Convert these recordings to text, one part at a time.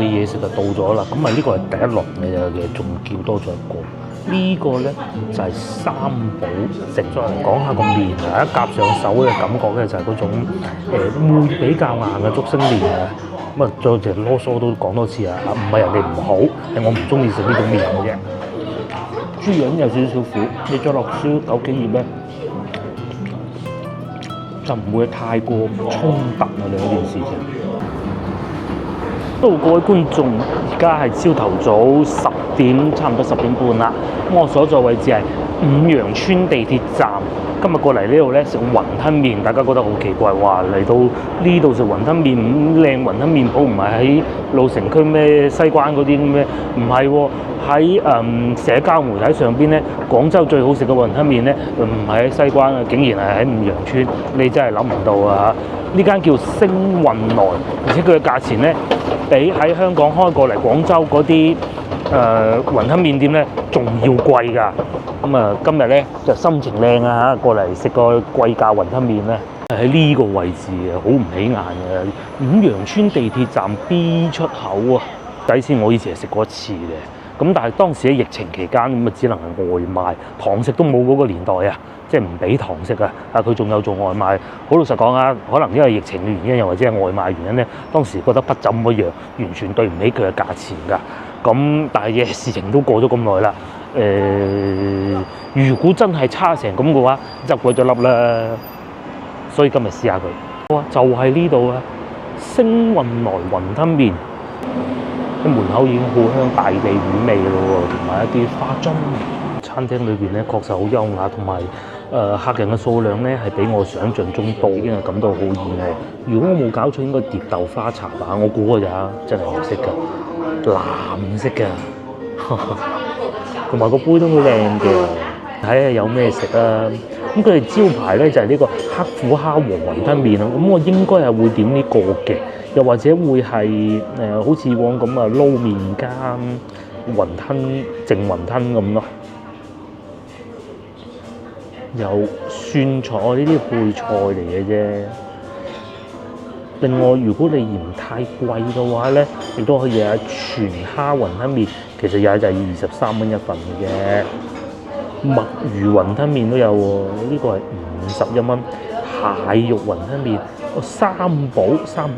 嘢食就到咗啦，咁啊呢個係第一輪嘅，仲叫多咗一個。呢個咧就係三寶食咗嚟講下個麵啊，一夾上手嘅感覺咧就係嗰種會比較硬嘅竹升麵啊。咁啊，再就囉嗦都講多次啊，唔係人哋唔好，係我唔中意食呢種麵嘅啫。豬膶有少少苦，你再落少枸杞葉咧，就唔會太過衝突啊兩件事情。各位觀眾，而家係朝頭早10點，差唔多10點半啦。咁我所在位置係五羊村地鐵站。今日過嚟呢度咧食雲吞麵，大家覺得好奇怪，話嚟到呢度食雲吞麵，咁靚雲吞麵鋪唔係喺老城區咩西關嗰啲咁咩？唔係喎，喺社交媒體上邊咧，廣州最好食嘅雲吞麵咧，唔係喺西關啊，竟然係喺五羊村，你真係諗唔到啊！呢間叫星運來，而且佢嘅價錢咧，比喺香港開過嚟廣州嗰啲雲吞麵店咧，仲要貴㗎。咁啊，今日咧就心情靚啊，過嚟食個貴價雲吞麵咧，喺呢個位置啊，好唔起眼嘅五羊村地鐵站 B 出口啊。底先我以前係食過一次嘅，咁但係當時喺疫情期間，咁啊只能係外賣，堂食都冇嗰個年代啊，即係唔俾堂食啊。啊，佢仲有做外賣。好老實講啊，可能因為疫情嘅原因，又或者係外賣原因咧，當時覺得不怎麼樣，完全對唔起佢嘅價錢㗎。咁但係嘅事情都過咗咁耐啦。如果真係差成咁嘅話，執鬼咗粒啦。所以今日試下佢。哇，就係呢度啊！星運來雲吞麵，喺門口已經好香大地魚味咯喎，同埋一啲花樽。餐廳裏邊咧確實好優雅，同埋客人嘅數量咧係比我想象中多，已經係感到好意外。如果我冇搞錯，應該碟豆花茶吧，我估嘅咋，真係唔識㗎，藍色㗎。同埋個杯都好靚嘅，睇下有咩食啊！咁佢哋招牌咧就係呢個黑虎蝦和雲吞麵啊！咁我應該係會點呢個嘅，又或者會係好似以往咁啊撈麵加雲吞淨雲吞咁咯。有酸菜呢啲配菜嚟嘅啫。另外，如果你嫌太貴嘅話咧，亦都可以有全蝦雲吞麵，其實又係就係23蚊一份嘅。墨魚雲吞麵都有喎，呢個係51蚊。蟹肉雲吞麵，三寶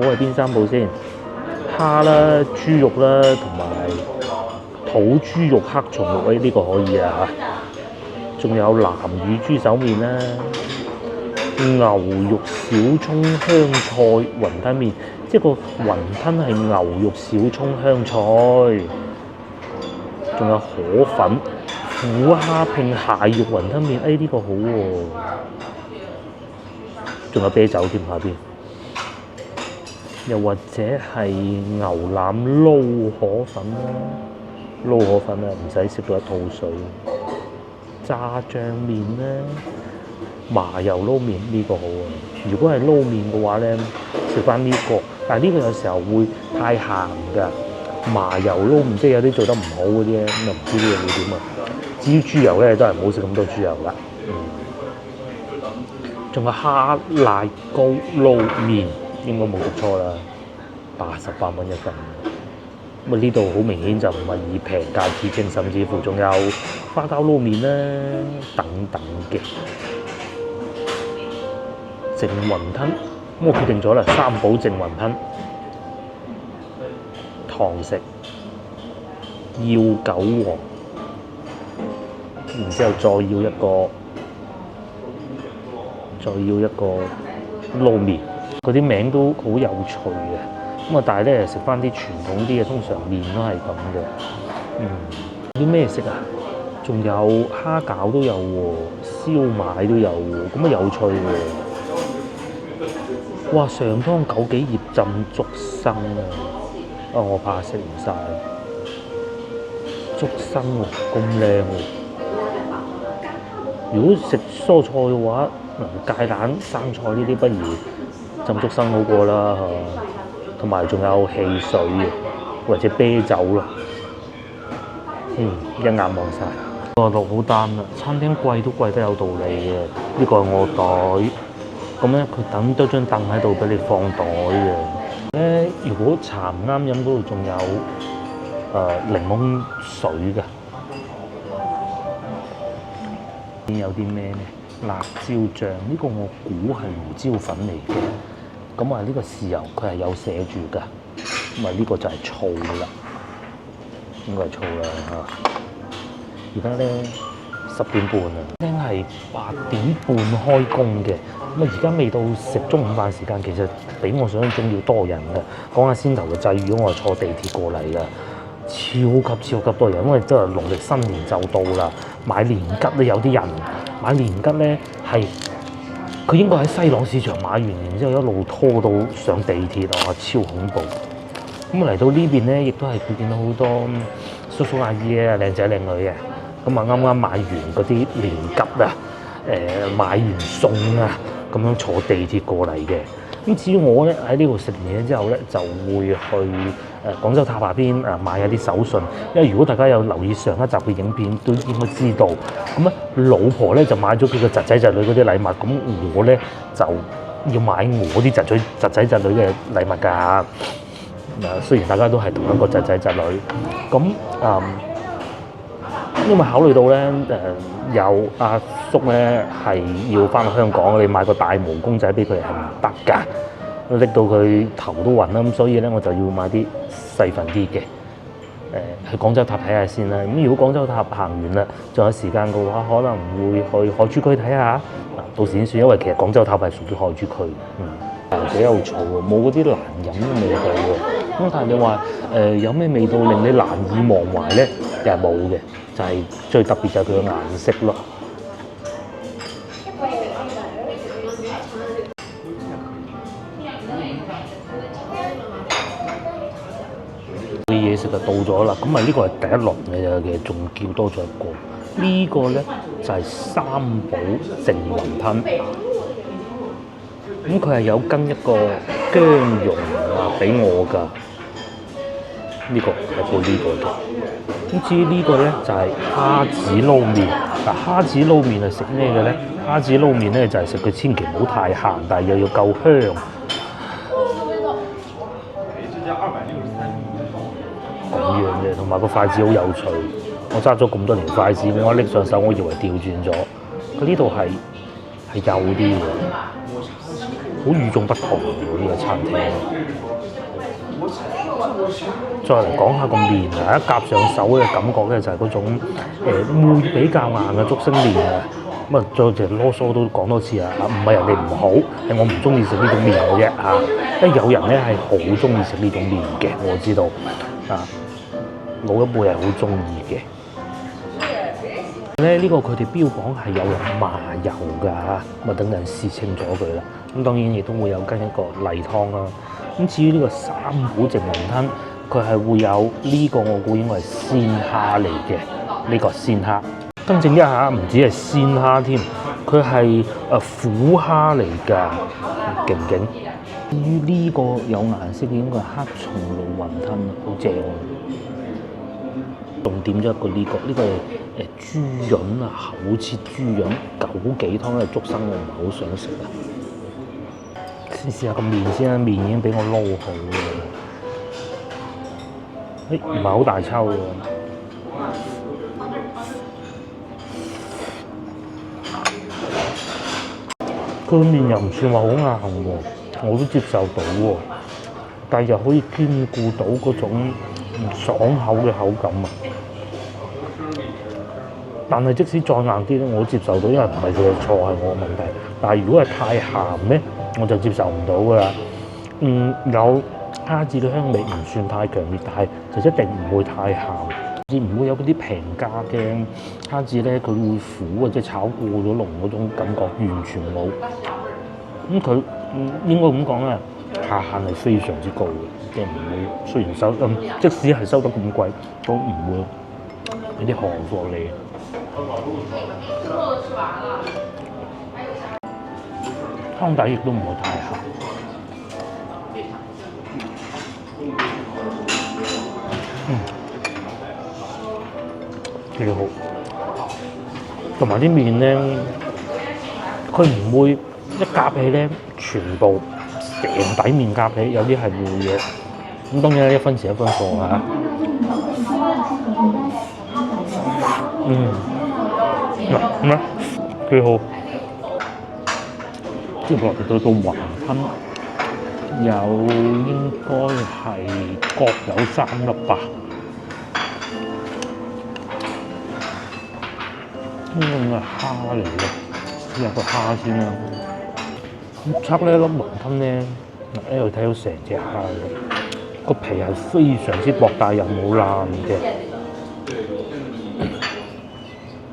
係邊三寶先？蝦啦、豬肉啦，同埋土豬肉黑松露，呢個可以啊。仲有南乳豬手麵啦。牛肉小葱香菜雲吞麵，即係個雲吞係牛肉小葱香菜，仲有河粉、虎蝦拼蟹肉雲吞麵，呢個好喎，仲有啤酒添下邊，又或者係牛腩撈河粉啦，撈河粉啊，唔使食到一肚水，炸醬麵啦。麻油撈麵呢個好啊！如果係撈麵嘅話咧，食翻呢個，但係呢個有時候會太鹹㗎。麻油撈麵即係有啲做得唔好嗰啲咧，咁就唔知呢個會點啊。至於豬油咧，都係唔好食咁多豬油啦。仲有蝦賴糕撈麵，應該冇讀錯啦，88蚊一份。咁啊呢度好明顯就唔係以平價著稱，甚至乎仲有花膠撈麵啦等等嘅。淨雲吞，咁我決定咗啦，三寶淨雲吞，堂食，要韭黃，然之後再要一個撈麵，嗰啲名都好有趣嘅。咁啊，但係咧食翻啲傳統啲嘅，通常麵都係咁嘅。啲咩食啊？仲有蝦餃都有喎，燒賣都有喎，咁啊有趣喎。哇！上湯枸杞葉浸竹笙啊！我怕食唔晒竹笙喎，咁靚喎。如果食蔬菜嘅話，芥蘭生菜呢啲不如浸竹笙好過啦，同埋仲有汽水或者啤酒啦。一眼望晒。我落好單啦，餐廳貴都貴得有道理嘅。呢個係我袋。咁咧，佢等多張凳喺度俾你放袋嘅。咧，如果茶唔啱飲，嗰度仲有檸檬水嘅。有啲咩咧？辣椒醬呢個我估係胡椒粉嚟嘅。咁啊，呢個豉油佢係有寫住㗎。咁啊，呢個就係醋啦，應該係醋啦嚇。而家咧10點半啊，已經係8點半開工嘅。咁啊，而家未到食中午飯時間，其實比我想象中要多人嘅。講下先頭嘅際遇，我係坐地鐵過嚟㗎，超級多人，因為都係農曆新年就到啦。買年桔咧，有啲人買年桔咧係佢應該喺西朗市場買完，然之後一路拖到上地鐵啊，超恐怖。咁嚟到呢邊咧，亦都係會見到好多叔叔阿姨啊，靚仔靚女嘅。咁啊，啱啱買完嗰啲年桔啊，買完餸啊，咁樣坐地鐵過嚟嘅。咁至於我咧喺呢度食完嘢之後咧，就會去廣州塔下邊買下啲手信。因為如果大家有留意上一集嘅影片，都應該知道。咁咧，老婆咧就買咗佢個侄仔侄女嗰啲禮物，咁我咧就要買我啲侄仔侄女嘅禮物㗎。雖然大家都係同一個侄仔侄女，咁因為考慮到咧有阿叔咧係要翻去香港，你買個大毛公仔俾佢係唔得㗎，拎到佢頭都暈啦。咁所以咧我就要買啲細份啲嘅，去廣州塔睇下先啦。咁如果廣州塔行完啦，仲有時間嘅話，可能會去海珠區睇下。到時先算，因為其實廣州塔係屬於海珠區。幾有嘈喎，冇嗰啲難飲嘅味道喎。咁但係你話有咩味道令你難以忘懷咧？又係冇嘅，就係最特別就係佢嘅顏色咯。啲嘢食就到咗啦，咁啊呢個係第一輪嘅啫，仲叫多咗一個。呢個咧就係三寶淨雲吞。咁佢係有跟一個薑蓉俾我㗎，呢個係配呢個嘅。咁至於呢個咧就係蝦子撈麵。嗱，蝦子撈麵係食咩嘅咧？蝦子撈麵咧就係食佢千祈唔好太鹹，但係又要夠香。咁樣嘅，同埋個筷子好有趣。我揸咗咁多年筷子，我拎上手，我以為調轉咗。佢呢度係幼啲嘅。好與眾不同喎，呢個餐廳。再嚟講下個麵啊，一夾上手嘅感覺咧就係嗰種會比較硬嘅竹升麵啊。咁啊，再就囉嗦都講多次啊，唔係人哋唔好，係我唔中意食呢種麵嘅啫嚇。因為有人咧係好中意食呢種麵嘅，我知道啊，老一輩係好中意嘅。呢個佢哋標榜係有麻油㗎嚇，咁啊等陣試清楚佢啦。咁當然亦都會有跟一個例湯啦。咁至於呢個三寶淨雲吞，佢係會有呢個我估應該係鮮蝦嚟嘅，呢個鮮蝦。更正一下，唔止係鮮蝦添，佢係虎蝦嚟㗎，勁唔勁？至於呢個有顏色嘅應該係黑松露雲吞，好正喎。仲點咗一個呢個係豬潤啊，厚切豬潤，枸杞湯嘅竹笙我唔係好想食啊。先試下個麵先啦，麵已經俾我撈好㗎啦。唔係好大抽喎。佢個麵又唔算話好硬喎，我都接受到喎，但係又可以兼顧到嗰種爽口嘅口感啊！但係即使再硬啲咧，我都接受到，因為唔係佢嘅錯，係我嘅問題。但係如果係太鹹咧，我就接受唔到㗎啦。有蝦子嘅香味唔算太強烈，但係就一定唔會太鹹，而唔會有嗰啲平價嘅蝦子咧，佢會苦或者炒過咗籠嗰種感覺，完全冇。咁佢應該咁講啦，下限係非常之高嘅，即係唔會雖然收即使係收得咁貴，都唔會有啲行貨嚟。湯底亦都唔會太鹹。幾好，同埋啲麵咧，佢唔會一夾起咧，全部成底面夾起，有啲係會嘅。咁當然一分錢一分貨嚇。嗱咁啊，幾好。接落嚟到雲吞，應該係各有3粒吧。呢個係蝦嚟嘅，試下個蝦先啦。咁測呢一粒雲吞咧，嗱呢度睇到成隻蝦嘅，個皮係非常之薄，但又冇爛嘅。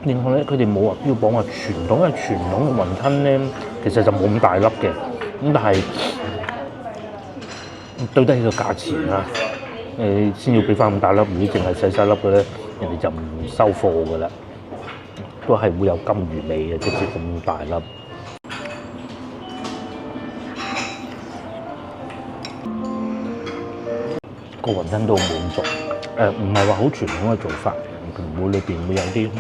另外咧，佢哋冇話標榜話傳統，因為傳統嘅雲吞咧，其實就冇咁大粒嘅。咁但係對得起個價錢啦，先要俾翻咁大粒。如果淨係細細粒嘅咧，人哋就唔收貨噶啦。都係會有金魚味嘅，即使咁大粒。個雲吞都好滿足，唔係話好傳統嘅做法，佢唔會裏邊會有啲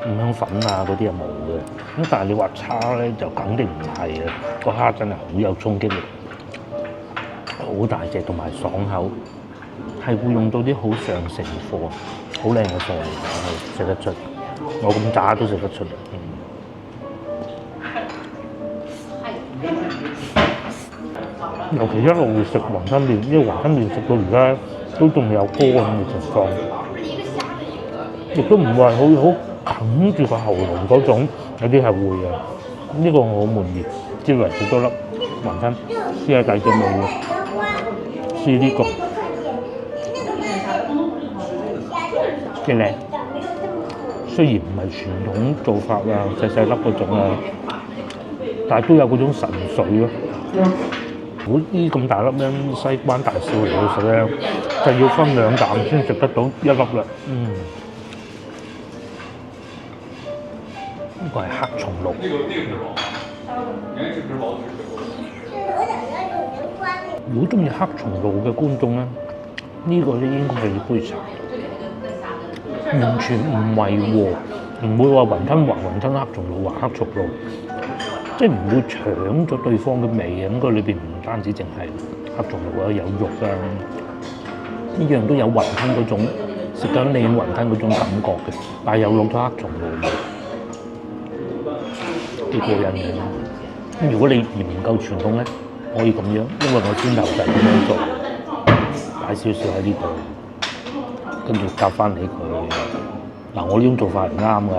五香粉啊嗰啲又冇嘅。咁但係你話差咧，就肯定唔係嘅。個蝦真係好有衝擊力，好大隻同埋爽口，係會用到啲好上乘貨、好靚嘅貨嚟嘅，食得出。我咁渣都食得出。尤其一路食雲吞麵，因為雲吞麵食到而家都仲有乾嘅情況，亦都唔係好啃住個喉嚨嗰種，有啲係會嘅。呢個我好滿意，之後食多粒雲吞，試下第二隻味嘅，試呢個幾靚。雖然唔係傳統做法啊，細細粒嗰種啊，但係都有嗰種神髓咯。如果呢咁大粒咧，西關大少嚟到食咧，就要分2啖先食得到1粒啦。呢個係黑松露。如果中意黑松露嘅觀眾咧，呢個咧應該係要杯茶。完全唔違和，唔會話雲吞黑松露黑松露，即係唔會搶咗對方嘅味嘅。咁佢裏邊唔單止淨係黑松露啊，有肉啊，呢樣都有雲吞嗰種食緊你雲吞嗰種感覺嘅，但係又落咗黑松露味，幾過癮嘅。咁如果你嫌唔夠傳統咧，可以咁樣，因為我先頭就係咁樣做，擺少少喺呢度。跟住夾翻起佢，嗱我呢種做法係啱㗎嚇，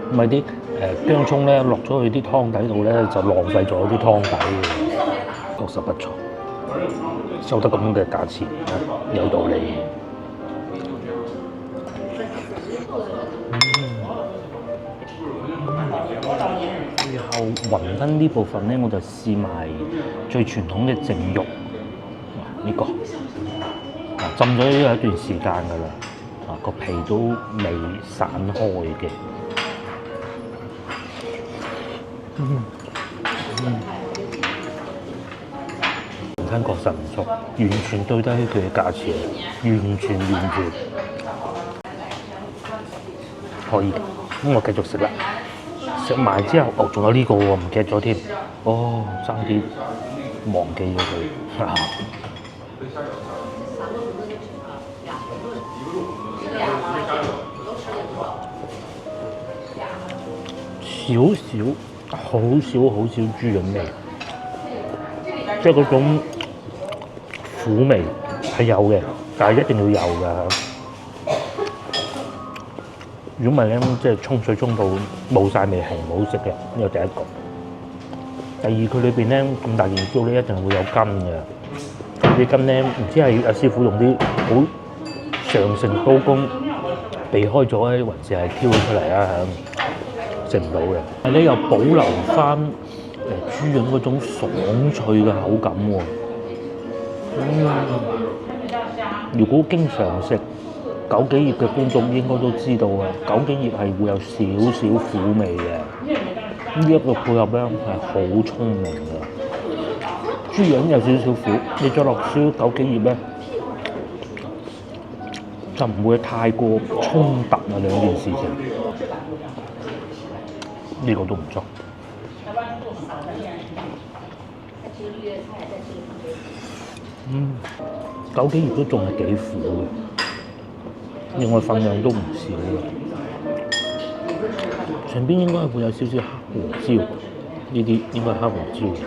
咁咪啲薑葱咧落咗去啲湯底度咧，就浪費咗啲湯底嘅，確實不錯，收得咁嘅價錢，有道理。最後雲吞呢部分咧，我就試埋最傳統嘅淨肉，呢個。浸咗都有一段時間㗎啦，個皮都未散開嘅。雲吞確實唔錯，完全對得起佢嘅價錢，完全可以。咁我繼續食啦，食埋之後，仲有呢個喎，唔記得咗添。爭啲忘記咗佢。好少豬潤味，即係嗰種苦味係有嘅，但係一定要有㗎。如果唔係咧，即係沖水沖到冇晒味係唔好食嘅。呢個第一個。第二，佢裏邊咧咁大件豬咧，一定會有筋嘅。啲筋咧，唔知係阿師傅用啲好上乘刀工避開咗咧，還是係挑咗出嚟啊？食唔到嘅，但係你又保留翻豬潤嗰種爽脆嘅口感喎。如果經常食枸杞葉嘅觀眾應該都知道啊，枸杞葉係會有少少苦味嘅。呢一個配合咧係好聰明嘅。豬潤有少少苦，你再落少枸杞葉咧，就唔會太過衝突啊兩件事情。呢個都唔錯。枸杞葉都仲係幾苦嘅，另外份量都唔少嘅。上邊應該會有少少黑胡椒，呢啲應該係黑胡椒嚟嘅，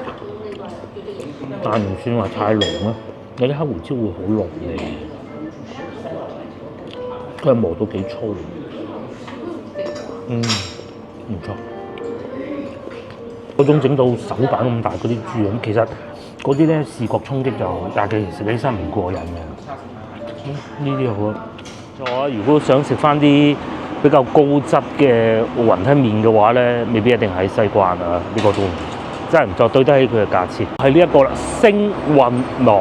但唔算話太濃啦。有啲黑胡椒會好濃味，佢係磨到幾粗，唔錯。嗰種整到手板咁大嗰啲豬咁，其實嗰啲咧視覺衝擊就，但係其實食起身唔過癮嘅。呢啲好啊！如果想食翻啲比較高質嘅雲吞麵嘅話咧，未必一定喺西關啊，呢個都真係唔錯，對得起佢嘅價錢。係呢一個啦，星運來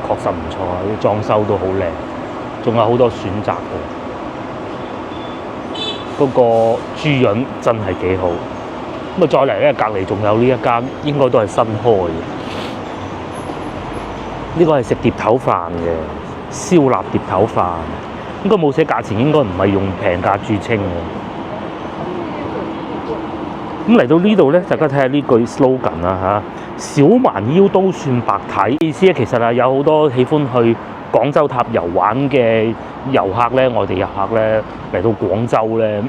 確實唔錯啊，啲裝修都好靚，仲有好多選擇嘅。嗰個豬潤真係幾好。咁啊，再嚟咧，隔離仲有呢一間，應該都係新開嘅。呢個係食碟頭飯嘅燒臘碟頭飯，應該冇寫價錢，應該唔係用平價著稱嘅。咁嚟到呢度咧，大家睇下呢句 slogan 啦嚇，小蠻腰都算白睇。意思咧，其實係有好多喜歡去廣州塔遊玩嘅遊客咧，外地遊客咧嚟到廣州咧，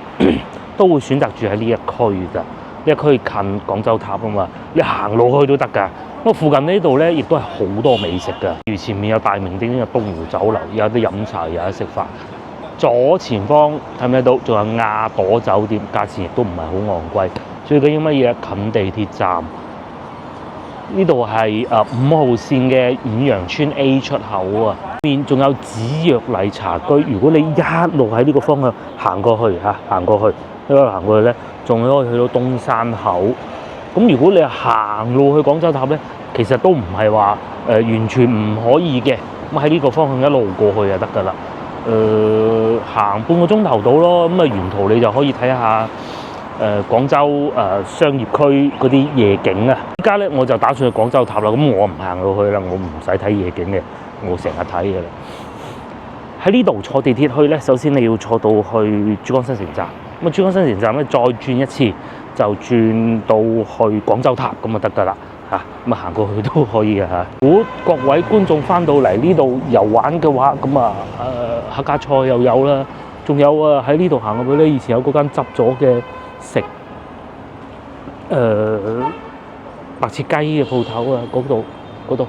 都會選擇住喺呢一區㗎。呢一區近廣州塔啊嘛，你行路去都得㗎。咁附近呢度咧，亦都係好多美食㗎。如前面有大名鼎鼎嘅東湖酒樓，有得飲茶，有得食飯。左前方睇唔睇到？仲有亞朵酒店，價錢亦都唔係好昂貴。最緊要乜嘢？近地鐵站。呢度係5號線嘅五羊村 A 出口啊。面仲有紫藥麗茶居。如果你一路喺呢個方向行過去嚇，行過去一路行過去咧，仲可以去到東山口。咁如果你行路去廣州塔咧，其實都唔係話完全唔可以嘅。咁喺呢個方向一路過去就得㗎啦。行半個鐘頭到咯。咁啊，沿途你就可以睇下廣州商業區嗰啲夜景啊。依家咧我就打算去廣州塔啦。咁我唔行路去啦，我唔使睇夜景嘅，我成日睇嘅啦。喺呢度坐地鐵去咧，首先你要坐到去珠江新城站。咁啊，珠江新城站咧再轉一次，就轉到去廣州塔咁就得㗎啦嚇。咁啊行過去都可以嘅嚇。如果各位觀眾翻到嚟呢度遊玩嘅話，咁啊客家菜又有啦，仲有啊喺呢度行過去咧，以前有嗰間執咗嘅食白切雞嘅鋪頭啊，嗰度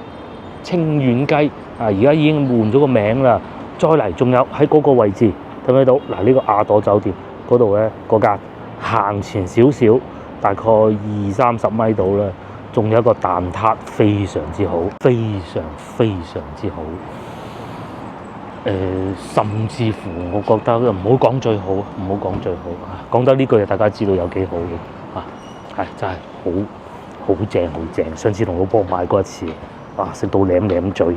清遠雞啊，而家已經換咗個名啦。再嚟仲有喺嗰個位置睇唔睇到？嗱，呢個亞朵酒店嗰度咧，嗰間行前少少，大概20-30米度啦，仲有一個蛋撻非常之好，非常之好。甚至乎我覺得唔好講最好，唔好講最好啊！講得呢句就大家知道有幾好嘅啊，係真係好正好正。上次同老婆買過一次，啊食到舐嘴。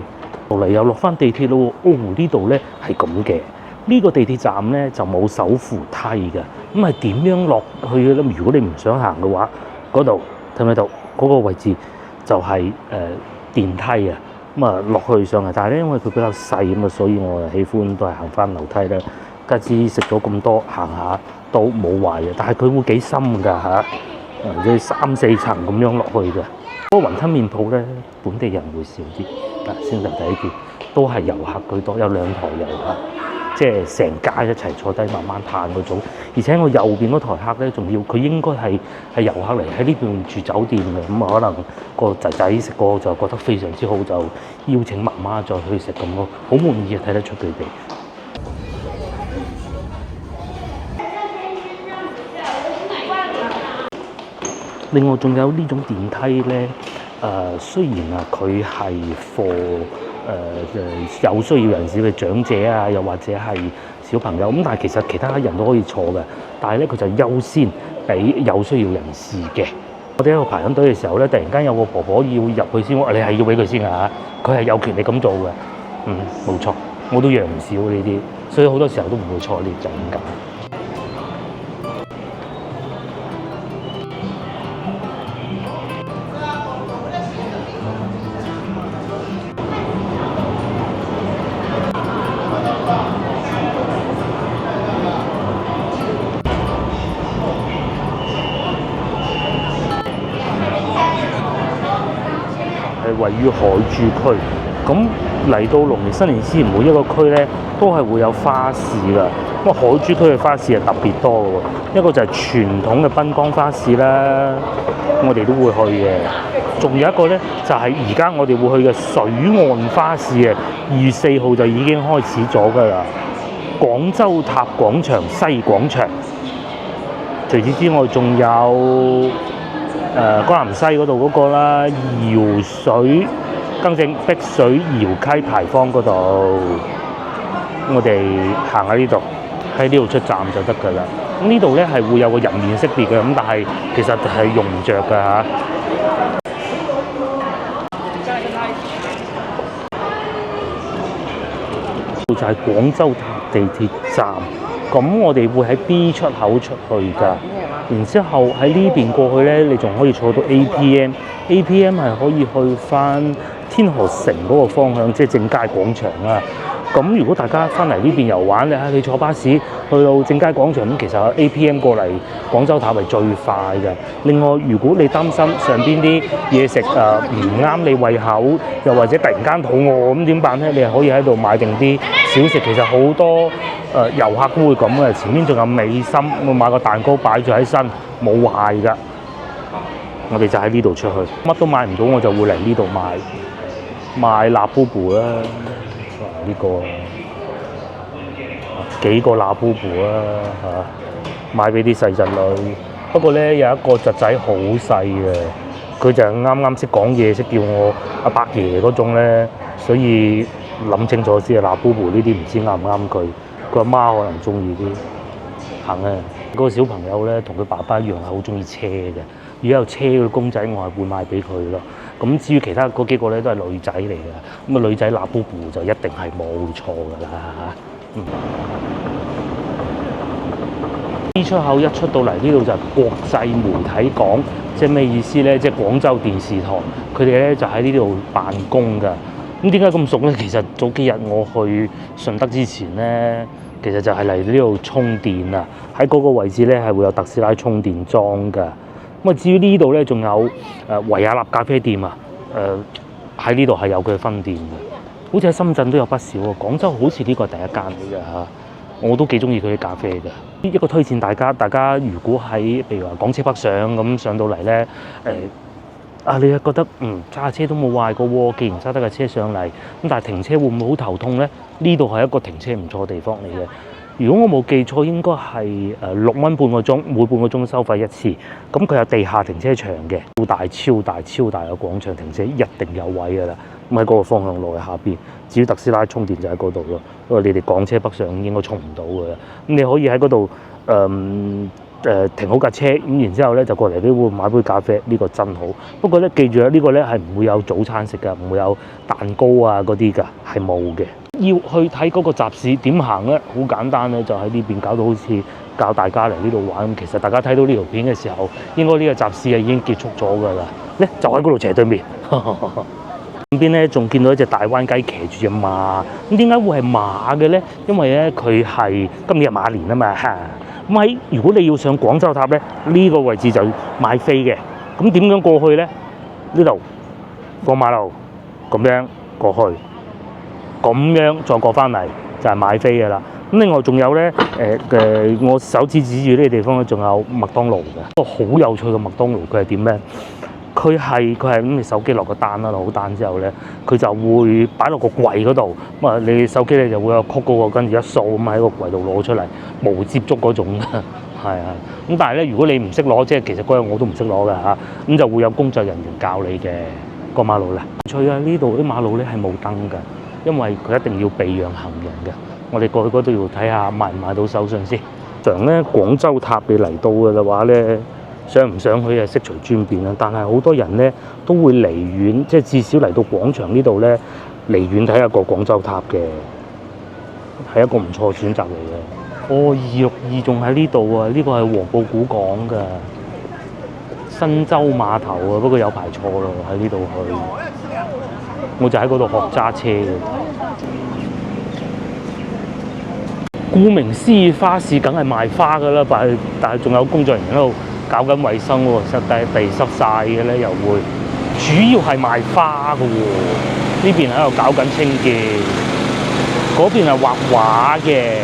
後嚟又落翻地鐵咯喎，呢度咧係咁嘅。呢個地鐵站咧就冇手扶梯嘅，咁係點樣落去嘅咧？如果你唔想行嘅話，嗰度睇唔睇到嗰個位置就係電梯啊，咁啊落去上嚟。但係咧因為佢比較細咁啊，所以我就喜歡都係行翻樓梯啦。加之食咗咁多，行下都冇壞嘅，但係佢會幾深㗎嚇，即係3-4層咁樣落去嘅。嗰個雲吞麵鋪咧，本地人會少啲。先頭睇見都係遊客居多，有2台遊客，即係成家一齊坐低慢慢嘆嗰種。而且我右邊嗰台客咧，仲要佢應該係遊客嚟喺呢邊住酒店嘅，咁啊可能個仔仔食過就覺得非常之好，就邀請媽媽再去食咁咯，好滿意啊！睇得出佢哋。另外仲有呢種電梯咧。雖然啊，佢係for有需要人士嘅長者啊，又或者係小朋友咁，但係其實其他人都可以坐嘅。但係咧，佢就優先俾有需要人士嘅。我哋喺度排緊隊嘅時候咧，突然間有個婆婆要入去先，你係要俾佢先啊！佢係有權利咁做嘅。冇錯，我都讓唔少呢啲，所以好多時候都唔會坐 lift就咁解。位於海珠區。咁嚟到農曆新年之前，每一個區咧都係會有花市㗎。咁海珠區嘅花市係特別多嘅喎，一個就係傳統嘅濱江花市啦，我哋都會去嘅。仲有一個咧，就係而家我哋會去嘅水岸花市啊，2月4號就已經開始咗㗎啦。廣州塔廣場西廣場，除此之外仲有江南西嗰度嗰個啦，瑤水更正碧水瑤溪牌坊嗰度，我哋行喺呢度，喺呢度出站就得㗎啦。咁呢度咧係會有個人面識別嘅，咁但係其實係用唔着㗎嚇。就係廣州塔地鐵站，咁我哋會喺 B 出口出去㗎。然之後喺呢邊過去咧，你仲可以坐到 APM 係可以去翻天河城嗰個方向，即係正佳廣場啊。咁如果大家翻嚟呢邊遊玩咧，你坐巴士去到正佳廣場，咁其實 APM 過嚟廣州塔係最快嘅。另外，如果你擔心上邊啲嘢食唔啱你胃口，又或者突然間肚餓，咁點辦咧？你係可以喺度買定啲小食。其實好多遊客都會咁嘅。前面仲有美心，我買個蛋糕擺住喺身，冇壞㗎。我哋就喺呢度出去，乜都買唔到，我就會嚟呢度買辣布布啦。呢個幾個辣布布啦嚇，買俾啲細侄女。不過咧有一個侄仔好細嘅，佢就啱啱識講嘢，識叫我阿伯爺嗰種咧，所以諗清楚先啊。辣布布呢啲唔知啱唔啱佢，佢阿媽可能中意啲。行啊！嗰個小朋友咧同佢爸爸一樣係好中意車嘅，如果有車嘅公仔，我係會買俾佢咯。咁至於其他嗰幾個咧都係女仔嚟嘅，咁啊女仔辣布布就一定係冇錯㗎啦嚇。呢出口一出到嚟呢度就係國際媒體港，即係咩意思咧？即係廣州電視台，佢哋咧就喺呢度辦公㗎。咁點解咁熟咧？其實早幾日我去順德之前咧，其實就係嚟呢度充電啊！喺嗰個位置咧係會有特斯拉充電樁㗎。咁啊，至於呢度咧，仲有維也納咖啡店啊，喺呢度係有佢分店嘅，好似喺深圳都有不少喎。廣州好似呢個係第一間嚟嘅嚇，我都幾中意佢啲咖啡嘅。一個推薦大家如果喺譬如話港車北上咁上到嚟咧，你又覺得揸車都冇壞過喎，既然揸得架車上嚟，咁但係停車會唔會好頭痛咧？呢度係一個停車唔錯嘅地方嚟嘅。如果我冇記錯，應該係6蚊半個鐘，每半個鐘收費一次。咁佢有地下停車場嘅，超大嘅廣場停車，一定有位㗎啦。咁喺嗰個方向路嘅下邊，至於特斯拉充電就喺嗰度咯。因為你哋港車北上應該充唔到㗎啦。咁你可以喺嗰度停好架車，咁然之後咧就過嚟呢度買杯咖啡，呢個真好。不過咧記住啊，呢個咧係唔會有早餐食㗎，唔會有蛋糕啊嗰啲㗎，係冇嘅。要去睇嗰個集市點行咧，好簡單咧，就喺呢邊搞到好似教大家嚟呢度玩。其實大家睇到呢條片嘅時候，應該呢個集市已經結束咗㗎啦。咧就喺嗰度斜對面。咁邊咧仲見到一隻大灣雞騎住隻馬。咁點解會係馬嘅咧？因為咧佢係今年係馬年啊嘛。咁喺如果你要上廣州塔咧，呢個位置就買飛嘅。咁點樣過去咧？呢度過馬路咁樣過去。咁樣再過翻嚟就係買飛嘅啦。咁另外仲有咧，我手指指住呢個地方咧，仲有麥當勞嘅。個好有趣嘅麥當勞，佢係點咧？佢係咁，你手機落個單啦，落好單之後咧，佢就會擺落個櫃嗰度。咁啊，你手機咧就會有曲嗰個，跟住一掃咁喺個櫃度攞出嚟，無接觸嗰種嘅，係啊。咁但係咧，如果你唔識攞，即係其實嗰日我都唔識攞嘅嚇，咁就會有工作人員教你嘅過馬路啦。趣啊！呢度啲馬路咧係冇燈㗎。因為佢一定要避讓行人嘅，我哋過去嗰度要睇下買唔買到手信先。常咧廣州塔你嚟到嘅話咧，上唔上去係悉隨尊便啦。但係好多人咧都會離遠，即係至少嚟到廣場呢度咧，離遠睇下個廣州塔嘅，係一個唔錯選擇嚟嘅。262仲喺呢度啊！呢個係黃埔古港㗎，新洲碼頭啊，不過有排錯咯，喺呢度去。我就喺嗰度學揸車嘅。顧名思義，花市梗係賣花㗎啦，但係仲有工作人員喺度搞緊衞生喎，實地濕晒嘅咧又會。主要係賣花嘅喎。呢邊喺度搞緊清潔，嗰邊係畫畫嘅，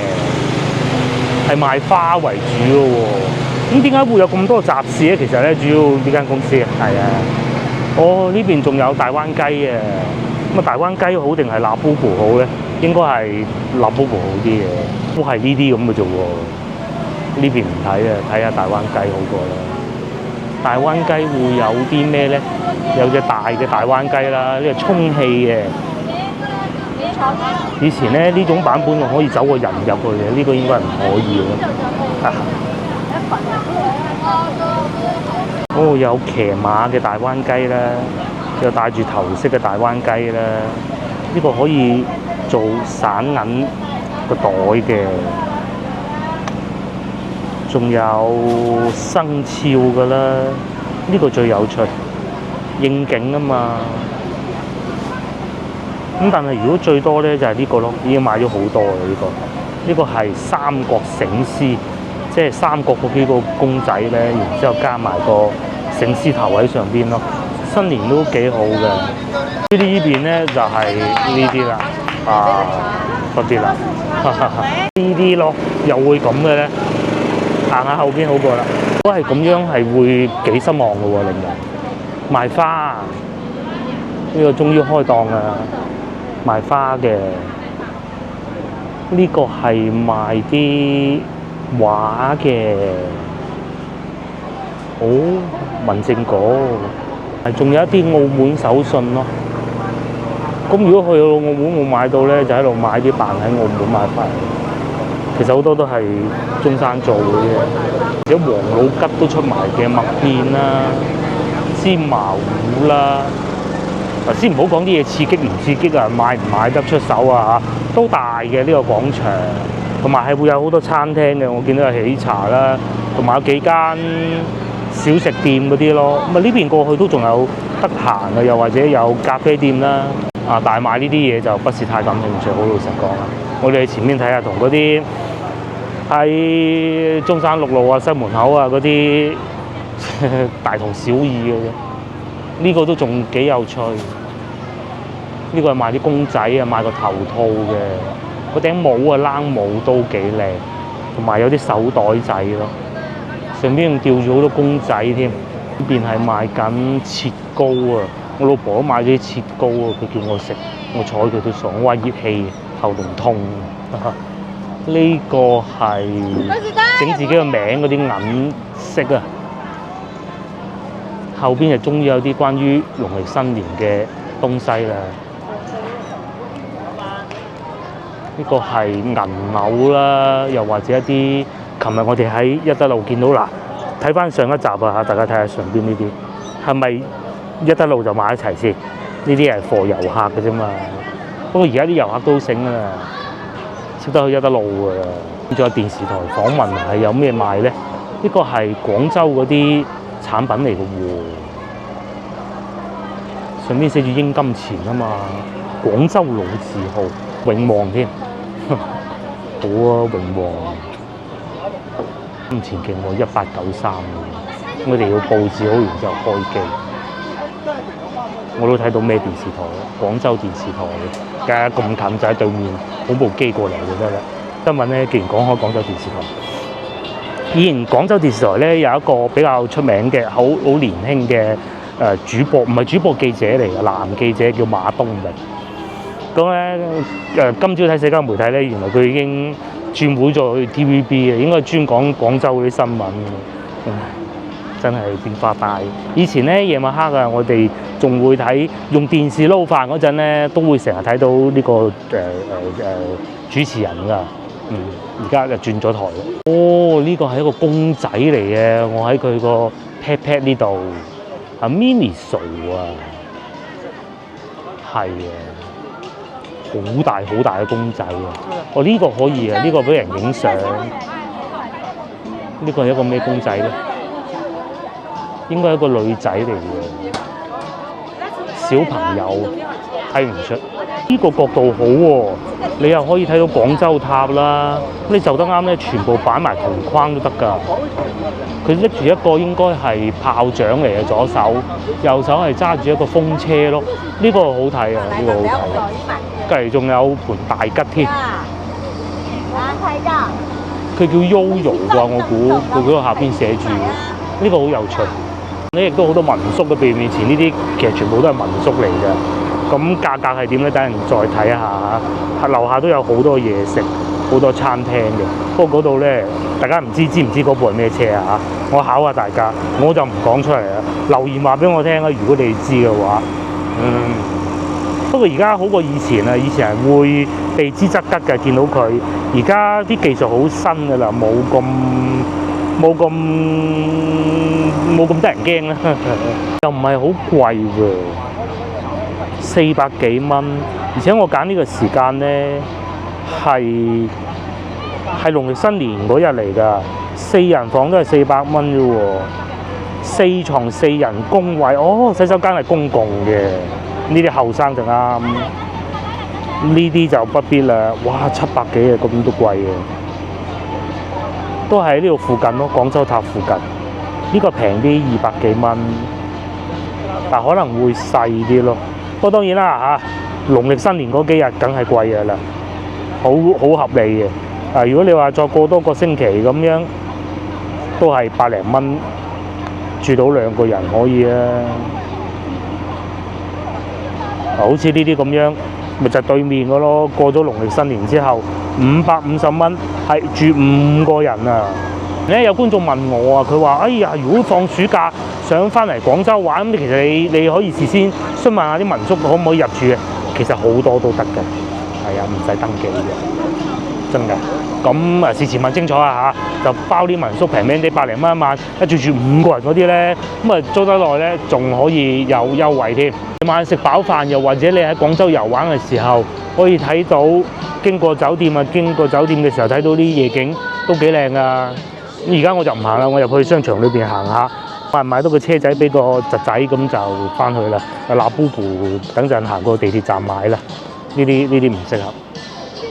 係賣花為主嘅喎。咁點解會有咁多集市咧？其實咧，主要呢間公司係啊。哦，呢邊仲有大灣雞啊！咁啊，大灣雞好定係辣煲煲好咧？應該係辣煲煲好啲嘅，都係呢啲咁嘅啫喎。呢邊唔睇啊，睇下大灣雞好過啦。大灣雞會有啲咩咧？有隻大嘅大灣雞啦，呢個充氣嘅。以前咧呢種版本我可以走個人入去嘅，呢個應該係唔可以嘅。哦，有騎馬嘅大灣雞啦，有戴住頭飾嘅大灣雞啦，呢個可以做散銀個袋嘅，仲有生肖㗎啦，呢個最有趣，應景啊嘛。咁但係如果最多咧就係呢個咯，已經買咗好多啦呢個。呢個係三國醒獅，即係三國嗰幾個公仔咧，然之後加埋個醒獅頭喺上邊咯。新年都幾好嘅。呢邊咧就係呢啲啦，多啲啦，呢啲咯又會咁嘅咧，行下後邊好過啦。都係咁樣係會幾失望嘅喎，令人賣花，呢個終於開檔啦！賣花嘅，呢個係賣啲畫嘅，哦，民政局，仲有一啲澳門手信咯。咁如果去到澳門冇買到咧，就喺度買啲扮喺澳門買翻。其實好多都係中山做嘅，有黃老吉都出埋嘅麥片啦、芝麻糊啦。先唔好講啲嘢刺激唔刺激啊，買唔買得出手啊？都大嘅呢個廣場，同埋係會有好多餐廳嘅。我見到有喜茶啦，同埋有幾間小食店嗰啲咯。咁啊呢邊過去都仲有得閒嘅，又或者有咖啡店啦。但係買呢啲嘢就不是太感興趣，好老實講啊。我哋前面睇下同嗰啲喺中山六路啊、西門口啊嗰啲大同小異嘅啫。呢個都仲幾有趣，呢個係賣啲公仔啊，賣個頭套嘅，個頂帽啊冷帽都幾靚，同埋有啲手袋仔咯，上邊仲吊住好多公仔添。呢邊係賣緊切糕啊，我老婆都買咗啲切糕啊，佢叫我食，我睬佢都爽，我話熱氣，喉嚨痛。呢個係整自己個名嗰啲銀飾啊。後邊就終於有啲關於農曆新年嘅東西啦。呢個係銀柳啦，又或者一啲，琴日我哋喺一德路見到嗱，睇翻上一集啊嚇，大家睇下上邊呢啲係咪一德路就買一齊先？呢啲係貨遊客嘅啫嘛。不過而家啲遊客都醒啦，識得去一德路㗎啦。仲有電視台訪問係有咩賣咧？呢個係廣州嗰啲產品嚟嘅喎，上面寫住英金錢啊嘛，廣州老字號永旺添，好啊永旺，金錢勁喎1893，我哋要佈置好然之後開機，我都睇到咩電視台啦，廣州電視台嘅，梗係咁近就喺對面，攞部機過嚟就得啦。新聞咧，既然講開廣州電視台。以前廣州電視台咧有一個比較出名嘅好年輕嘅主播，唔係主播記者嚟嘅，男記者叫馬東明。咁咧今朝睇社交媒體咧，原來佢已經轉會咗去 TVB 嘅，應該專講廣州嗰啲新聞。真係變化大。以前咧夜晚黑啊，我哋仲會睇用電視撈飯嗰陣咧，都會成日睇到呢個主持人㗎。而家就轉咗台咯。哦，呢個係一個公仔嚟嘅，我喺佢個 pat 呢度，Miniso 啊，係啊，好大好大嘅公仔啊！哦，呢個可以啊，呢個俾人影相。呢個係一個咩公仔咧？應該係一個女仔嚟嘅，小朋友睇唔出。呢個角度好喎，你又可以睇到廣州塔啦。你就得啱咧，全部擺埋同框都得㗎。佢拎住一個應該係炮仗嚟嘅左手，右手係揸住一個風車咯。呢個好睇啊，呢個好睇。隔離仲有盤大吉添。佢叫 Yoyo 啩，我估佢嗰個下邊寫住。呢個好有趣。呢亦都好多民宿嘅，譬如面前呢啲其實全部都係民宿嚟嘅。咁價格係點咧？等陣再睇一下嚇。樓下都有好多嘢食，好多餐廳嘅。不過嗰度咧，大家知唔知嗰部係咩車啊？我考下大家，我就唔講出嚟啦。留言話俾我聽啦，如果你知嘅話。不過而家好過以前啊，以前係會避之則吉嘅，見到佢。而家啲技術好新㗎啦，冇咁得人驚啦，又唔係好貴喎，400幾蚊。而且我揀呢個時間咧係農曆新年嗰日嚟㗎，4人房都係400蚊啫喎，4床4人公位，洗手間係公共嘅，呢啲後生就啱，呢啲就不必啦。哇，700幾啊，咁都貴嘅。都喺呢度附近咯，廣州塔附近。呢個平啲200幾蚊，但可能會細啲咯。不過當然啦嚇，農曆新年嗰幾日梗係貴㗎啦，好合理嘅。如果你話再過多個星期咁樣，都係百零蚊住到2個人可以啊。好似呢啲咁樣，咪就係對面嘅咯。過咗農曆新年之後，550蚊係住5個人啊！有觀眾問我啊，佢話：哎呀，如果放暑假想翻嚟廣州玩，咁其實你可以事先詢問下啲民宿可唔可以入住嘅。其實好多都得嘅，係啊，唔使登記嘅，真嘅。咁事前問清楚啊嚇，就包啲民宿平啲，100零蚊一晚，一住5個人嗰啲咧，咁租得耐咧，仲可以有優惠添。晚食飽飯，又或者你喺廣州遊玩嘅時候，可以睇到經過酒店嘅時候睇到啲夜景都幾靚啊！而家我就唔行啦，我入去商場裏邊行下，買到個車仔俾個侄仔，咁就翻去啦。嗱，Boo Boo等陣行過地鐵站買啦。呢啲唔適合。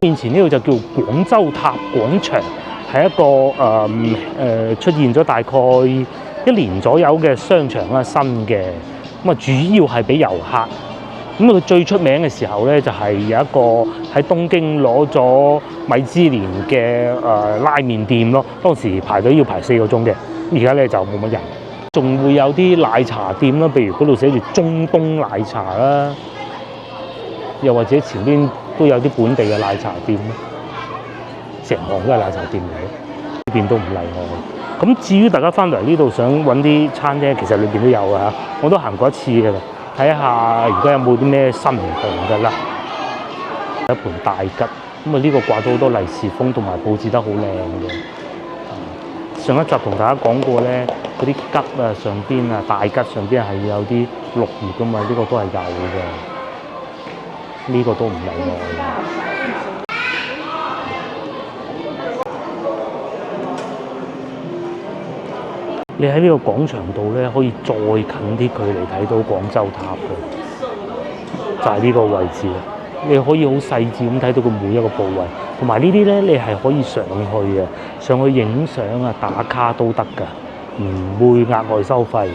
面前呢度就叫廣州塔廣場，係一個出現咗大概1年左右嘅商場啦，新嘅。咁啊，主要係俾遊客。咁佢最出名嘅時候咧，就係有一個喺東京攞咗米芝蓮嘅拉麵店咯。當時排隊要排4個鐘嘅，而家咧就冇乜人。仲會有啲奶茶店啦，譬如嗰度寫住中東奶茶啦，又或者前邊都有啲本地嘅奶茶店，成行都係奶茶店嚟嘅，呢邊都唔例外。咁至於大家翻嚟呢度想揾啲餐廳，其實裏邊都有嘅嚇，我都行過一次嘅啦。睇下而家有冇啲咩新唔同嘅啦。一盤大吉，咁啊呢個掛咗好多利是封，同埋佈置得好靚嘅。上一集同大家講過咧，嗰啲吉啊上邊啊大吉上邊係有啲綠葉噶嘛，呢個都係有嘅，呢個都唔例外。你喺呢個廣場度咧，可以再近啲距離睇到廣州塔嘅，就係呢個位置啦。你可以好細緻咁睇到佢每一個部位，同埋呢啲咧，你係可以上去嘅，上去影相啊、打卡都得㗎，唔會額外收費。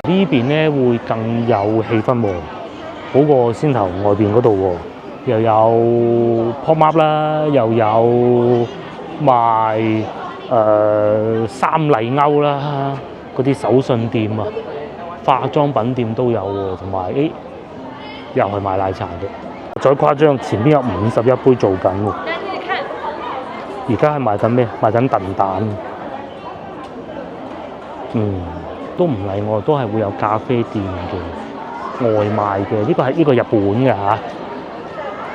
呢邊咧會更有氣氛喎，好過先頭外邊嗰度喎，又有 pop up 啦，又有賣三麗鷗啦，嗰啲手信店啊、化妝品店都有喎，同埋又係賣奶茶嘅。再誇張，前邊有51杯做緊喎。而家係賣緊咩？賣緊燉蛋。都唔例外，都係會有咖啡店嘅、外賣嘅。呢個日本嘅嚇，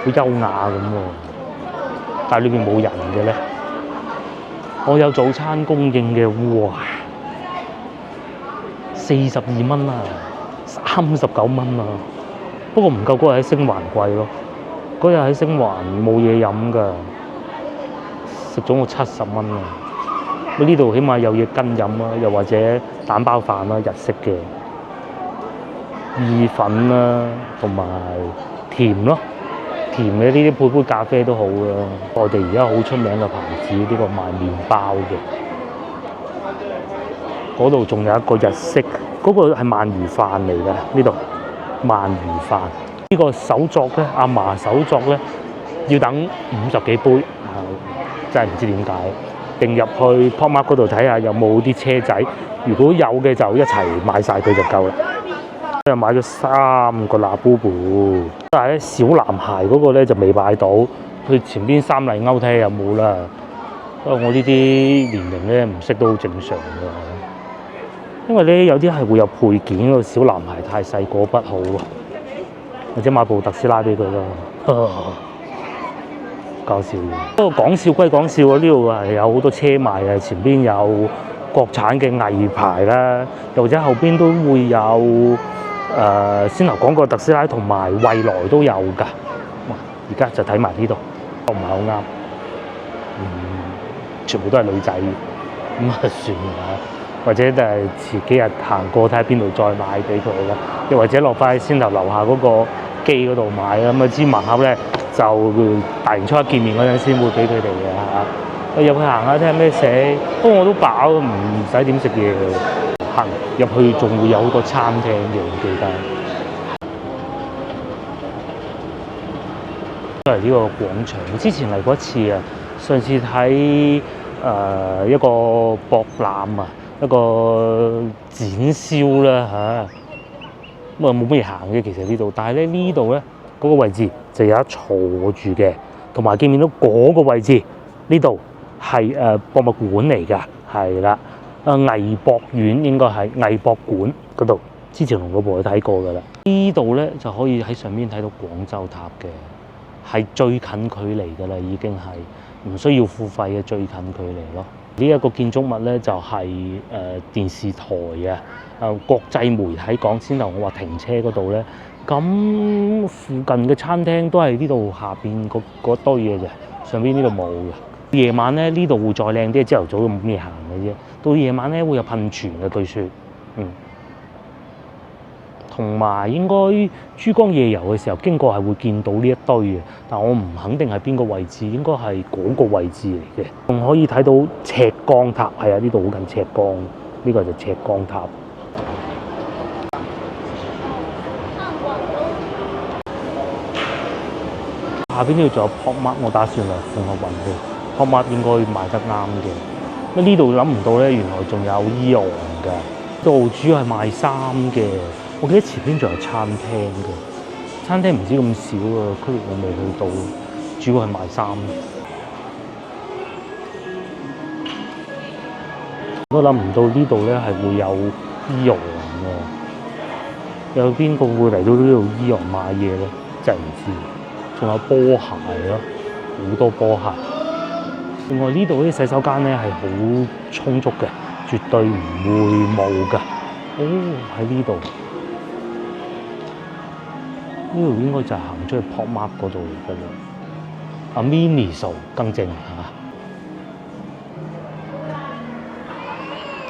好優雅咁喎。但係裏邊冇人嘅咧。我有早餐供應嘅，哇！42蚊啊，39蚊啊，不過唔夠嗰日喺星環貴咯。嗰日喺星環冇嘢飲㗎，食咗我70蚊啊！呢度起碼有嘢跟飲啊，又或者蛋包飯啦，日式嘅意粉啦，同埋甜咯，甜嘅呢啲配杯咖啡都好啦。我哋而家好出名嘅牌子，呢個賣麵包嘅。嗰度仲有一個日式，嗰個係鰻魚飯嚟嘅。呢度鰻魚飯，呢個手作咧，阿嫲手作咧，要等50幾杯，真係唔知點解。定入去 Pop Mart 嗰度睇下有冇啲車仔，如果有嘅就一齊買晒佢就夠啦。又買咗3個辣布布，但係咧小男孩嗰個咧就未買到，佢前邊三麗鷗睇下有冇啦。不過我呢啲年齡咧唔識都好正常㗎，因為咧有啲係會有配件，個小男孩太細個不好喎，或者買部特斯拉俾佢咯。搞笑嘅，不過講笑歸講笑啊，呢度係有好多車賣啊，前邊有國產嘅藝牌啦，又或者後邊都會有先頭講過特斯拉同埋蔚來都有㗎。哇！而家就睇埋呢度，都唔係好啱，全部都係女仔，咁啊算啦。或者就係遲幾日行過睇下邊度再買俾佢啦，又或者落翻去先頭樓下嗰個機嗰度買啦。咁啊支盲盒咧就大年初一見面嗰陣先會俾佢哋嘅嚇。入去行下睇下咩食，不過我都飽，唔使點食嘢嘅。行入去仲會有好多餐廳嘅，我記得。都係呢個廣場，之前嚟過一次啊。上次睇一個博覽啊，一個展銷啦嚇。咁啊冇乜嘢行嘅其實呢度，但係咧呢度咧嗰個位置就有得坐住嘅，同埋見唔見到嗰個位置呢度係博物館嚟㗎，係啦。藝博院應該係藝博館嗰度，之前同老婆去睇過㗎啦。呢度咧就可以喺上面睇到廣州塔嘅，係最近距離㗎啦，已經係唔需要付費嘅最近距離咯。呢一個建築物咧就係電視台啊，國際媒體講先頭我話停車嗰度咧，咁附近嘅餐廳都係呢度下邊嗰堆嘅啫，上邊呢度冇嘅。夜晚咧呢度會再靚啲，朝頭早都冇咩行嘅啫。到夜晚咧會有噴泉嘅據說，同埋應該珠江夜遊嘅時候經過係會見到呢一堆嘅，但我唔肯定係邊個位置，應該係嗰個位置嚟嘅。仲可以睇到赤崗塔，係啊，呢度好近赤崗，呢個就赤崗塔。下邊呢度仲有 Pop Mart，我打算嚟放個運去 Pop Mart 應該賣得啱嘅。咁呢度諗唔到咧，原來仲有AEON㗎。度主要係賣衫嘅，我記得前邊仲有餐廳嘅，餐廳唔知咁少啊，區域我未去到，主要係賣衫。我都諗唔到呢度咧係會有AEON嘅，有邊個會嚟到呢度AEON買嘢咧？真係唔知。仲有波鞋咯，好多波鞋。另外呢度啲洗手間咧係好充足嘅，絕對唔會冇㗎。哦，喺呢度，呢度應該就係行出去 Pop Mart 嗰度嚟㗎啦。啊 Miniso 更正嚇，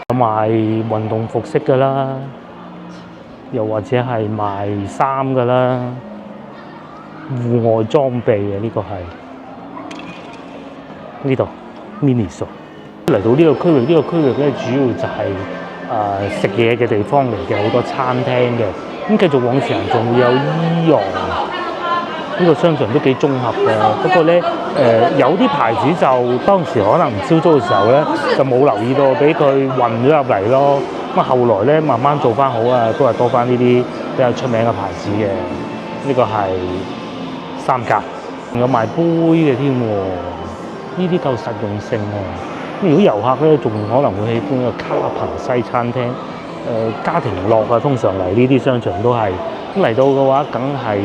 有賣運動服飾㗎啦，又或者係賣衫㗎啦。戶外裝備嘅呢個係呢度 Miniso。嚟到呢個區域，呢個區域咧主要就係食嘢嘅地方嚟嘅，好多餐廳嘅。咁繼續往前行，仲會有AEON，呢個商場都幾綜合嘅。不過咧有啲牌子就當時可能唔招租嘅時候咧，就冇留意到，俾佢混咗入嚟咯。咁後來咧慢慢做翻好啊，都係多翻呢啲比較出名嘅牌子嘅。呢個係三格，仲有賣杯嘅添喎，呢啲夠實用性喎。如果遊客咧，仲可能會喜歡一個卡彭西餐廳。家庭樂啊，通常嚟呢啲商場都係咁嚟到嘅話，梗係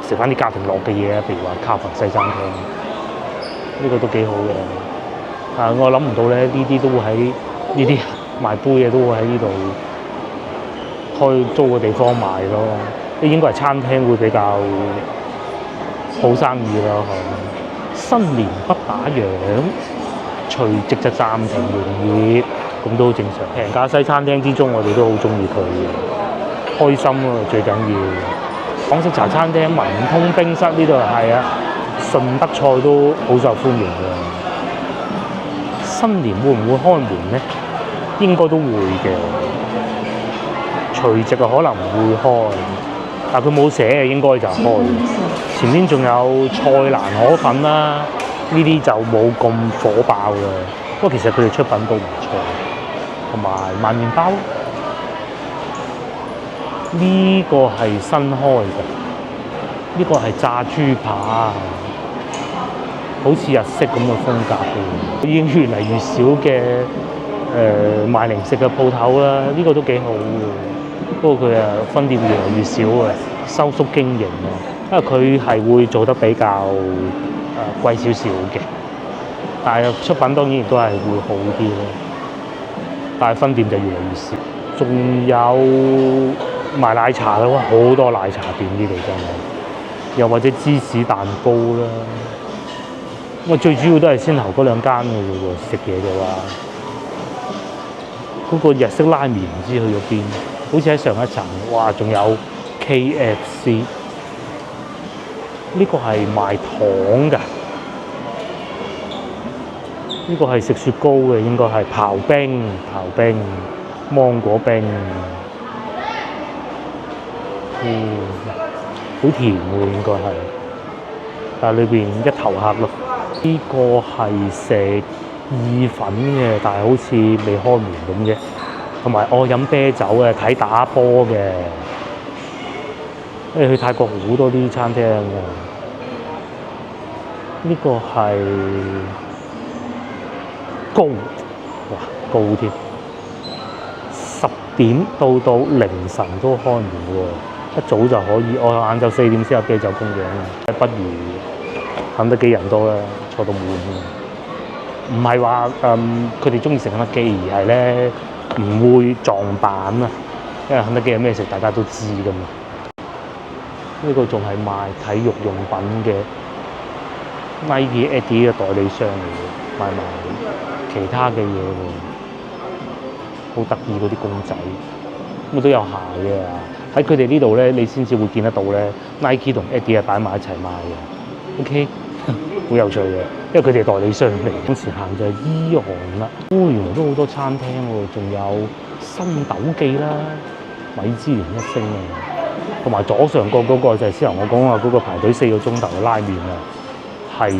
食翻啲家庭樂嘅嘢啊，譬如話卡彭西餐廳，呢個都幾好嘅。我諗唔到咧，呢啲都會喺呢啲賣杯嘅都會喺呢度開租個地方賣咯。應該係餐廳會比較好生意咯。新年不打烊，隨即就暫停營業，咁都好正常。平價西餐廳之中，我哋都好中意佢嘅，開心咯，最緊要。港式茶餐廳文通冰室呢度係啊，順德菜都好受歡迎嘅。新年會唔會開門呢？應該都會嘅。除夕啊可能唔會開，但佢冇寫嘅應該就開。前面仲有菜蘭河粉啦，呢啲就冇咁火爆嘅。不過其實佢哋出品都唔錯，同埋賣麵包。呢個係新開嘅，呢個係炸豬扒，好似日式咁嘅風格嘅。已經越嚟越少嘅賣零食嘅鋪頭啦，呢個都幾好嘅。不過佢分店越嚟越少啊，收縮經營啊，因為佢係會做得比較貴少少嘅，但係出品當然亦都係會好啲咯。但係分店就越嚟越少，仲有賣奶茶啦，好多奶茶店呢度真係，又或者芝士蛋糕啦。咁最主要都係先頭嗰兩間嘅喎，食嘢嘅話，嗰個日式拉麵唔知去咗邊，好似喺上一層。哇，仲有 KFC， 呢個係賣糖㗎，呢個係食雪糕嘅，應該係刨冰、芒果冰。好甜喎，應該係，但係裏邊一頭客咯。呢個係食意粉嘅，但係好似未開門咁嘅。同埋我飲啤酒嘅，睇打波嘅。因為去泰國好多啲餐廳嘅。呢個係高，哇高添！10點到凌晨都開門喎，一早就可以。我晏晝4點先有啤酒供應啦，不如肯德基人多啦，坐到滿。唔係話佢哋中意食肯德基，而係咧唔會撞板啊，因為肯德基有咩食大家都知噶嘛。呢個仲係賣體育用品嘅 Nike、Adidas 嘅代理商嚟嘅，賣其他嘅嘢喎，好得意嗰啲公仔，咁都有鞋嘅。喺佢哋呢度咧，你先至會見得到咧 Nike 同 Adidas 擺埋一齊賣嘅。OK， 好有趣嘅，因為佢哋係代理商嚟。當時行就係依行啦，原來都好多餐廳喎，仲有新豆記啦、米芝蓮一星啊，同埋左上角嗰個就係先頭我講話嗰個排隊4個鐘頭嘅拉麵啊，係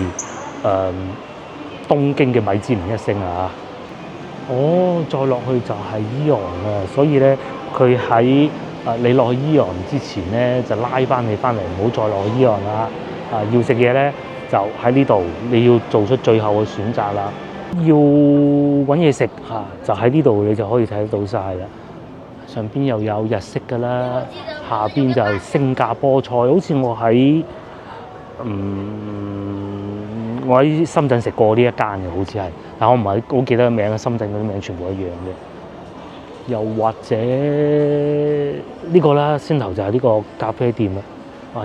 東京嘅米芝蓮一星啊。哦，再落去就係依昂啊，所以咧佢喺你落去依昂之前咧就拉翻你翻嚟，唔好再落去依昂啦。要食嘢咧就喺呢度，你要做出最後嘅選擇啦。要揾嘢食就喺呢度，你就可以睇得到晒啦。上邊又有日式㗎啦，下邊就係新加坡菜，好似我喺深圳食過呢一間嘅，好似係，但我唔係好記得個名，深圳嗰啲名全部一樣嘅。又或者呢個啦，先頭就係呢個咖啡店啦。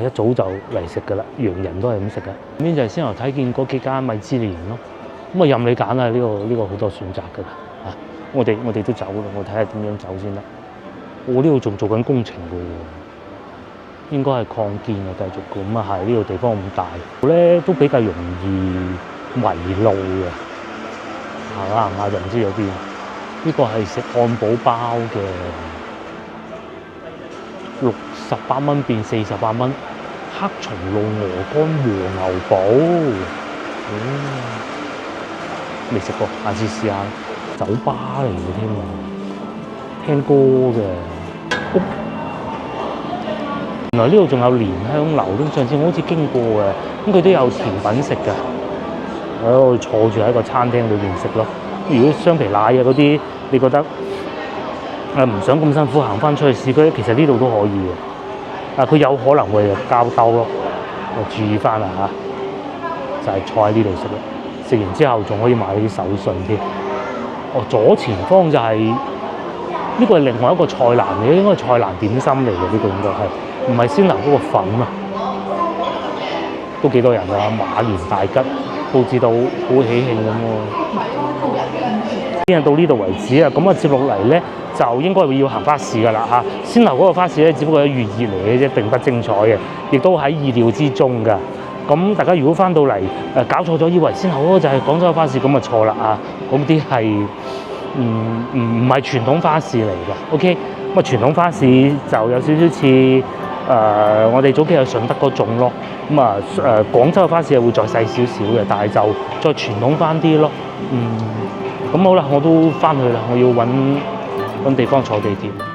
一早就嚟食㗎啦，洋人都係咁食㗎。咁邊就係先頭睇見嗰幾間米芝蓮咯。咁任你揀啦，呢個好多選擇㗎啦。我哋都走啦，我睇下點樣走先得。我呢度仲做緊工程㗎喎，應該係擴建嘅，繼續咁啊係。呢度地方咁大，咧都比較容易迷路嘅。行下就唔知有邊。呢個係食漢堡包嘅。68蚊變48蚊，黑松露鵝肝和牛堡，未食過，下次試下。酒吧嚟嘅添啊，聽歌嘅。原來呢度仲有蓮香樓添，上次我好似經過嘅，咁佢都有甜品食㗎。我喺度坐住喺個餐廳裏邊食咯。如果雙皮奶啊嗰啲，你覺得唔想咁辛苦行翻出去市區，其實呢度都可以嘅。但佢有可能會交兜咯，我注意翻啦嚇，就係坐喺呢度食咯。食完之後仲可以買啲手信添。左前方就係呢個係另外一個菜欄嚟嘅，應該係菜欄點心嚟嘅，呢個應該係，唔係先頭嗰個粉啊。都幾多人啊！馬年大吉，佈置到好喜慶咁喎。今日到呢度為止啊，咁啊接落嚟咧就應該要行花市噶啦嚇。先頭嗰個花市咧，只不過係寓意嚟嘅啫，並不精彩嘅，亦都喺意料之中㗎。咁大家如果翻到嚟搞錯咗，以為先頭嗰個就係廣州嘅花市，咁啊錯啦啊！嗰啲係唔係傳統花市嚟嘅。OK，咁啊傳統花市就有少少似我哋早期去順德嗰種咯。咁啊廣州嘅花市係會再細少少嘅，但係就再傳統翻啲咯。咁好啦，我都翻去啦，我要揾地方坐地鐵。